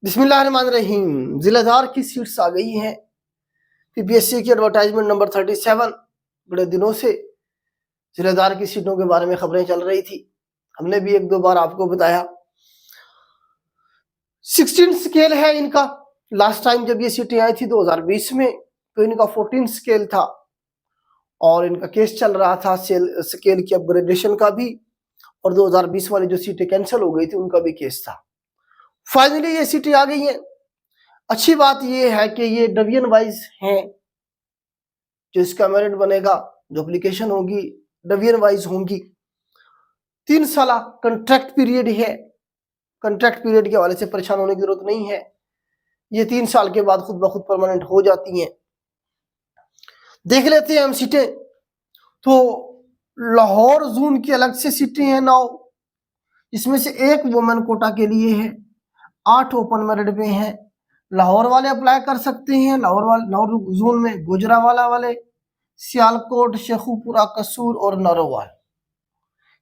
बिस्मिल्लाहिर्रहमानिर्रहीम। जिलाधार की सीट्स आ गई हैं। पीपीएससी की एडवर्टाइजमेंट नंबर 37। बड़े दिनों से जिलाधार की सीटों के बारे में खबरें चल रही थी। हमने भी एक दो बार आपको बताया। 16 स्केल है इनका। लास्ट टाइम जब ये सीटें आई थी 2020 में तो इनका 14 स्केल था और इनका केस चल रहा था स्केल की अपग्रेडेशन का भी, और 2020 वाली जो सीटें कैंसिल हो गई थी उनका भी केस था। फाइनली ये सीटें आ गई हैं। अच्छी बात यह है कि ये डिवीजन वाइज हैं। जो इसका मेरिट बनेगा, जो एप्लीकेशन होगी, डिवीजन वाइज होंगी। 3 साल कंट्रैक्ट पीरियड है। कंट्रैक्ट पीरियड के हवाले से परेशान होने की जरूरत नहीं है। ये 3 साल के बाद खुद ब खुद परमानेंट हो जाती हैं। देख लेते हैं हम सीटें। तो लाहौर जोन की अलग से सीटें हैं 9। इसमें से एक वुमेन कोटा के लिए है। 8 ओपन मेरिट पे हैं। लाहौर वाले अप्लाई कर सकते हैं। लाहौर जोन में गुजरावाला वाले, सियालकोट, शेखुपुरा, कसूर और नरोवाल,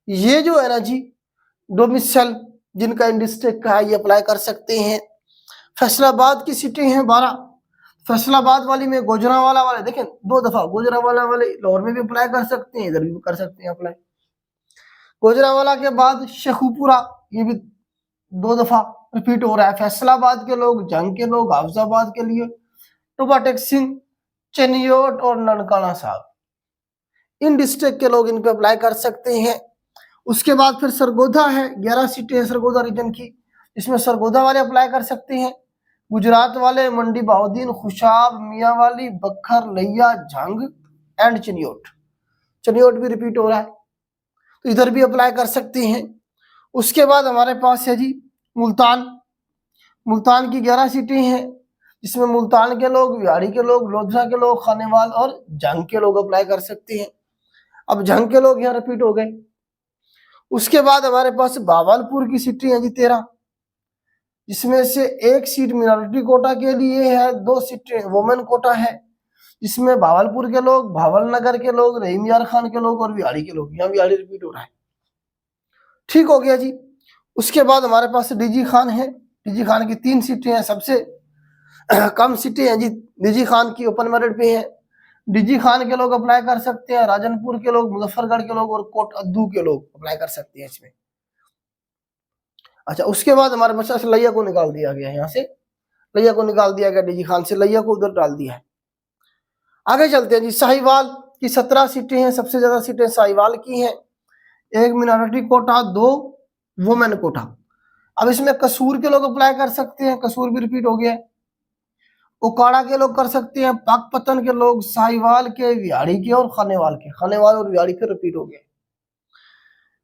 ये जो है ना जी डोमिसाइल जिनका इन डिस्ट्रिक्ट का है, ये अप्लाई कर सकते हैं। फैसलाबाद की सीटें हैं 12। फैसलाबाद वाली में गुजरावाला वाले, देखें 2 दफा गुजरावाला वाले लाहौर में भी अप्लाई कर सकते हैं, इधर भी कर सकते हैं अप्लाई। गुजरावाला के बाद शेखुपुरा, ये भी 2 दफा रिपीट हो रहा है। फैसलाबाद के लोग, जंग के लोग, हाफजाबाद के लिए टोबाटेक सिंह, चनियोट और ननकाना साहब, इन डिस्ट्रिक्ट के लोग इन पे अप्लाई कर सकते हैं। उसके बाद फिर सरगोधा है, 11 सीटें हैं सरगोधा रीजन की। इसमें सरगोधा वाले अप्लाई कर सकते हैं। गुजरात वाले मंडी बहाउद्दीन, खुशाब, मियावाली, बखर, लैया, झंग एंड चनियोट। चनियोट भी रिपीट हो रहा है तो इधर भी अप्लाई कर सकते हैं। उसके बाद हमारे पास है जी मुल्तान। मुल्तान की 11 सीटें हैं, जिसमें मुल्तान के लोग, विहाड़ी के लोग, लोधरा के लोग, खानेवाल और जंग के लोग अप्लाई कर सकते हैं। अब जंग के लोग यहाँ रिपीट हो गए। उसके बाद हमारे पास भावलपुर की सीटें हैं जी 13, जिसमें से एक सीट मिनॉरिटी कोटा के लिए है, 2 सीटें वुमेन कोटा है, जिसमें भावलपुर के लोग, भावलनगर के लोग, रहीम यार खान के लोग और विहाड़ी के लोग। यहाँ विहाड़ी रिपीट हो रहा है। ठीक हो गया जी। उसके बाद हमारे पास डीजी खान है। डीजी खान की 3 सीटें हैं, सबसे कम सीटें हैं जी डीजी खान की ओपन मेरिट पे है। डीजी खान के लोग अप्लाई कर सकते हैं, राजनपुर के लोग, मुजफ्फरगढ़ के लोग और कोट अद्दू के लोग अप्लाई कर सकते हैं इसमें। अच्छा, उसके बाद हमारे पास लैया को निकाल दिया गया, यहाँ से लैया को निकाल दिया गया, डीजी खान से लैया को उधर डाल दिया है। आगे चलते हैं जी। साहिवाल की 17 सीटें हैं, सबसे ज्यादा सीटें साहिवाल की हैं। 1 मिनॉरिटी कोटा, 2 वुमेन कोटा। अब इसमें कसूर के लोग अप्लाई कर सकते हैं, कसूर भी रिपीट हो गया है। उकाड़ा के लोग कर सकते हैं, पाकपतन के लोग, साहिवाल के, विहाड़ी के और खानेवाल के। खानेवाल और विहाड़ी फिर रिपीट हो गए,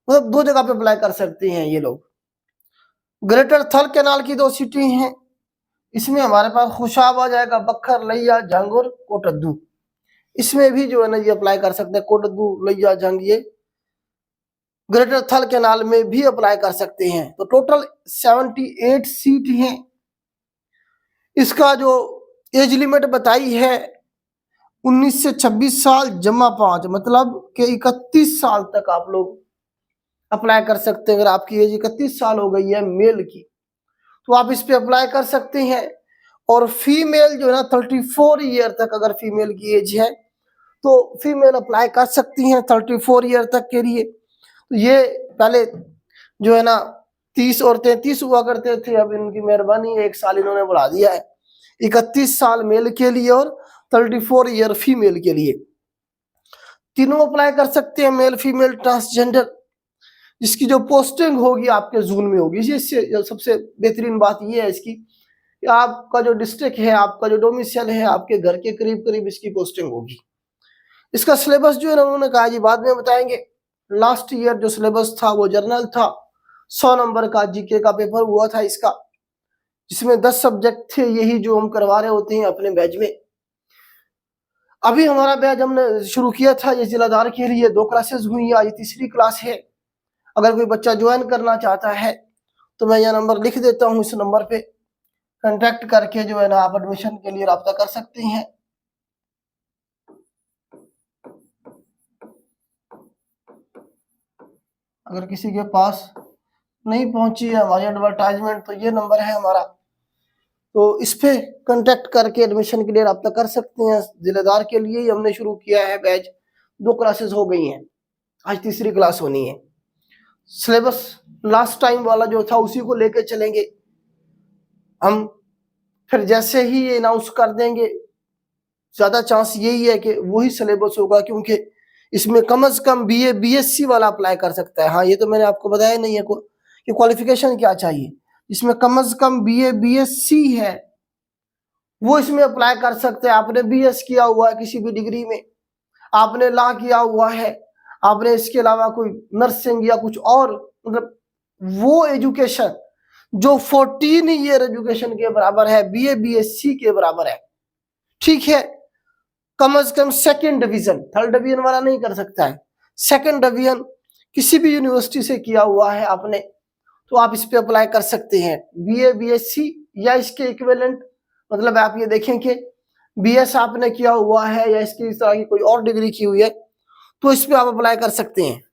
मतलब 2 जगह पे अप्लाई कर सकते हैं ये लोग। ग्रेटर थल कैनाल की 2 सीटें हैं, इसमें हमारे पास खुशाब आ जाएगा, बखर, लैया, जंग और कोटद्दू। इसमें भी जो है ना ये अप्लाई कर सकते हैं। कोटद्दू, लैया, जंग ये ग्रेटर थल कैनाल में भी अप्लाई कर सकते हैं। तो टोटल 78 सीट हैं। इसका जो एज लिमिट बताई है 19 से 26 साल जमा 5, मतलब कि 31 साल तक आप लोग अप्लाई कर सकते हैं। अगर आपकी एज 31 साल हो गई है मेल की तो आप इस पे अप्लाई कर सकते हैं। और फीमेल जो है ना 34 ईयर तक, अगर फीमेल की एज है तो फीमेल अप्लाई कर सकती हैं 34 ईयर तक के लिए। तो ये पहले जो है ना 30 और 33 हुआ करते थे, अब इनकी मेहरबानी 1 साल इन्होंने बढ़ा दिया है। 31 साल मेल के लिए और 34 ईयर फीमेल के लिए। तीनों अप्लाई कर सकते हैं, मेल, फीमेल, ट्रांसजेंडर। इसकी जो पोस्टिंग होगी आपके जोन में होगी। इससे सबसे बेहतरीन बात यह है इसकी कि आपका जो डिस्ट्रिक्ट है, आपका जो डोमिसाइल है, आपके घर के करीब करीब इसकी पोस्टिंग होगी। इसका सिलेबस जो है ना उन्होंने कहा जी बाद में बताएंगे। लास्ट ईयर जो सिलेबस था वो जर्नल था, 100 नंबर का जीके का पेपर हुआ था इसका, जिसमें 10 सब्जेक्ट थे, यही जो हम करवा रहे होते हैं अपने बैच में। अभी हमारा बैच हमने शुरू किया था ये जिलाधार के लिए, 2 क्लासेस हुई, आज 3री क्लास है। अगर कोई बच्चा ज्वाइन करना चाहता है तो मैं यह नंबर लिख देता हूँ, इस नंबर पे कांटेक्ट करके जो है ना आप एडमिशन के लिए राब्ता कर सकते हैं। अगर किसी के पास नहीं पहुंची है हमारी एडवर्टाइजमेंट तो ये नंबर है हमारा तो इस पे कांटेक्ट करके एडमिशन के लिए रब्ता कर सकते हैं। जिलेदार के लिए ही हमने शुरू किया है बैच, 2 क्लासेस हो गई हैं, आज तीसरी क्लास होनी है। सिलेबस लास्ट टाइम वाला जो था उसी को लेके चलेंगे हम, फिर जैसे ही ये अनाउंस कर देंगे ज्यादा चांस यही है कि वही सिलेबस होगा, क्योंकि इसमें कम से कम बीए बीएससी वाला अप्लाई कर सकता है। हाँ, ये तो मैंने आपको बताया नहीं है कि क्वालिफिकेशन क्या चाहिए। इसमें कम से कम बीए बीएससी है वो इसमें अप्लाई कर सकते हैं। आपने बीएस किया हुआ है किसी भी डिग्री में, आपने लॉ किया हुआ है, आपने इसके अलावा कोई नर्सिंग या कुछ और, मतलब वो एजुकेशन जो 14 ईयर एजुकेशन के बराबर है, बीए बीएससी के बराबर है, ठीक है। कम से कम सेकंड डिवीजन, थर्ड डिवीजन वाला नहीं कर सकता है, सेकंड डिवीजन किसी भी यूनिवर्सिटी से किया हुआ है आपने, तो आप इस पे अप्लाई कर सकते हैं। बीए बीएससी या इसके इक्विवेलेंट, मतलब आप ये देखें कि बीएस आपने किया हुआ है या इसकी इस तरह की कोई और डिग्री की हुई है, तो इस पे आप अप्लाई कर सकते हैं।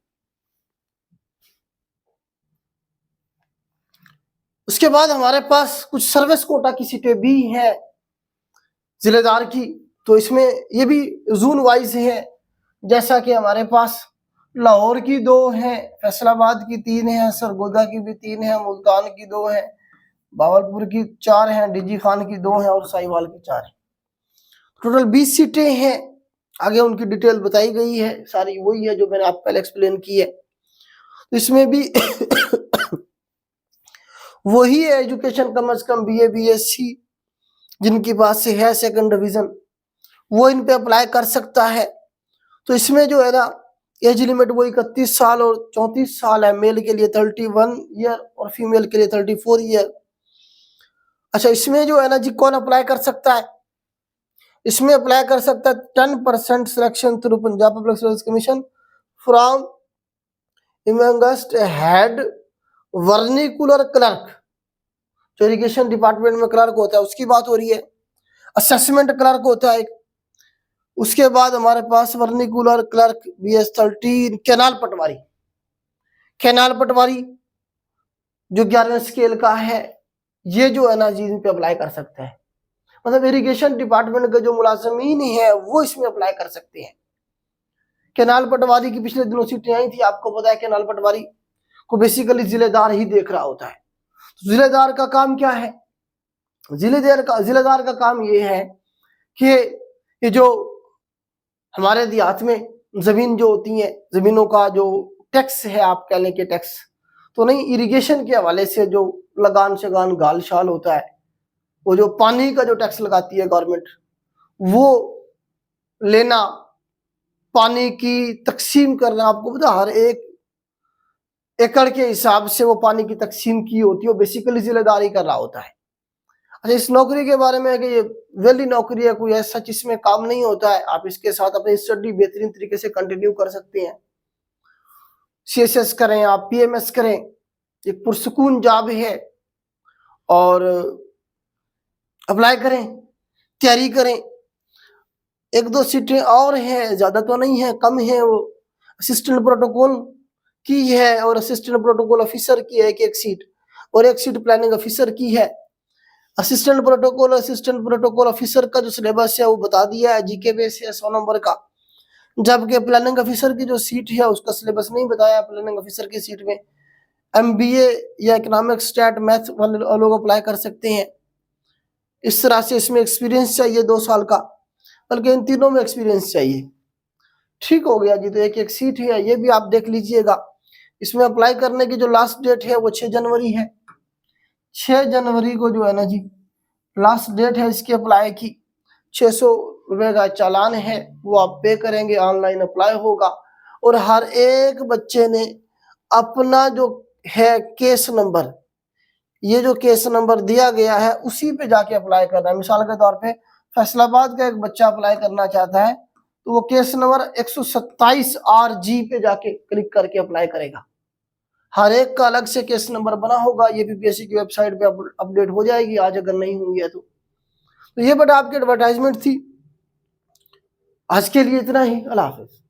उसके बाद हमारे पास कुछ सर्विस कोटा की सीटें भी हैं जिलेदार की, तो इसमें ये भी जोन वाइज है। जैसा कि हमारे पास लाहौर की 2 हैं, फैसलाबाद की 3 हैं, सरगोदा की भी 3 हैं, मुल्तान की 2 हैं, बावलपुर की 4 हैं, डीजी खान की 2 हैं और साहिवाल की 4 हैं। टोटल 20 सीटें हैं। आगे उनकी डिटेल बताई गई है, सारी वही है जो मैंने आपको पहले एक्सप्लेन की है। तो इसमें भी वही है एजुकेशन कम से कम बीए बीएससी जिनके पास से है सेकंड डिवीजन, वो इन पे अप्लाई कर सकता है। तो इसमें जो है ना एज लिमिट वो 31 साल और 34 साल है, मेल के लिए 31 ईयर और फीमेल के लिए 34 ईयर। अच्छा, इसमें जो है ना जी कौन अप्लाई कर सकता है, इसमें अप्लाई कर सकता है 10% selection through Punjab public service commission from amongst head vernacular clerk, जो इरिगेशन डिपार्टमेंट में क्लर्क होता है उसकी बात हो रही है। असेसमेंट क्लर्क होता है एक, उसके बाद हमारे पास वर्निकुलर क्लर्क BS 13, कैनाल पटवारी, कैनाल पटवारी जो 11वें स्केल का है, ये जो है ना जी इन पे अप्लाई कर सकता है। मतलब इरिगेशन डिपार्टमेंट के जो मुलाजमीन है वो इसमें अप्लाई कर सकते हैं। कैनाल पटवारी की पिछले दिनों सीटें आई थी, आपको पता है कैनाल पटवारी को बेसिकली जिलेदार ही देख रहा होता है। तो जिलेदार का काम क्या है, जिलेदार का काम ये है कि ये जो हमारे देहात में जमीन जो होती है, जमीनों का जो टैक्स है, आप कह लें कि टैक्स तो नहीं, इरिगेशन के हवाले से जो लगान शगान गाल शाल होता है, वो जो पानी का जो टैक्स लगाती है गवर्नमेंट, वो लेना, पानी की तकसीम करना, आपको पता हर एक एकड़ के हिसाब से वो पानी की तकसीम की होती है, वो बेसिकली जिलेदारी कर रहा होता है। अच्छा, इस नौकरी के बारे में कि ये वेली नौकरी है, कोई ऐसा जिसमें काम नहीं होता है, आप इसके साथ अपनी स्टडी बेहतरीन तरीके से कंटिन्यू कर सकते हैं। CSS करें, आप PMS करें, एक पुरसुकून जॉब है, और अप्लाई करें, तैयारी करें। 1-2 सीटें और हैं, ज्यादा तो नहीं है, कम है, वो असिस्टेंट प्रोटोकॉल की है और असिस्टेंट प्रोटोकॉल ऑफिसर की है एक सीट, और एक सीट प्लानिंग ऑफिसर की है। असिस्टेंट प्रोटोकॉल ऑफिसर का जो सिलेबस है वो बता दिया है, जीके बेस है 100 नंबर का, जबकि प्लानिंग ऑफिसर की जो सीट है उसका सिलेबस नहीं बताया। प्लानिंग ऑफिसर की सीट में MBA या इकोनॉमिक्स स्टैट मैथ वाले लोग अप्लाई कर सकते हैं। इस तरह से इसमें एक्सपीरियंस चाहिए 2 साल का, बल्कि इन तीनों में एक्सपीरियंस चाहिए। ठीक हो गया जी, तो एक सीट है, ये भी आप देख लीजिएगा। इसमें अप्लाई करने की जो लास्ट डेट है वो 6 जनवरी है। 6 जनवरी को जो है ना जी लास्ट डेट है इसके अप्लाई की। 600 रुपए का चालान है, वो आप पे करेंगे, ऑनलाइन अप्लाई होगा, और हर एक बच्चे ने अपना जो है केस नंबर, ये जो केस नंबर दिया गया है उसी पे जाके अप्लाई करना है। मिसाल के तौर पे फैसलाबाद का एक बच्चा अप्लाई करना चाहता है तो वो केस नंबर 127 RG पे जाके क्लिक करके अप्लाई करेगा। हर एक का अलग से केस नंबर बना होगा, ये PPSC की वेबसाइट पे अपडेट हो जाएगी आज, अगर नहीं हुई है तो ये बेटा आपकी एडवर्टाइजमेंट थी। आज के लिए इतना ही, अल्लाह हाफिज।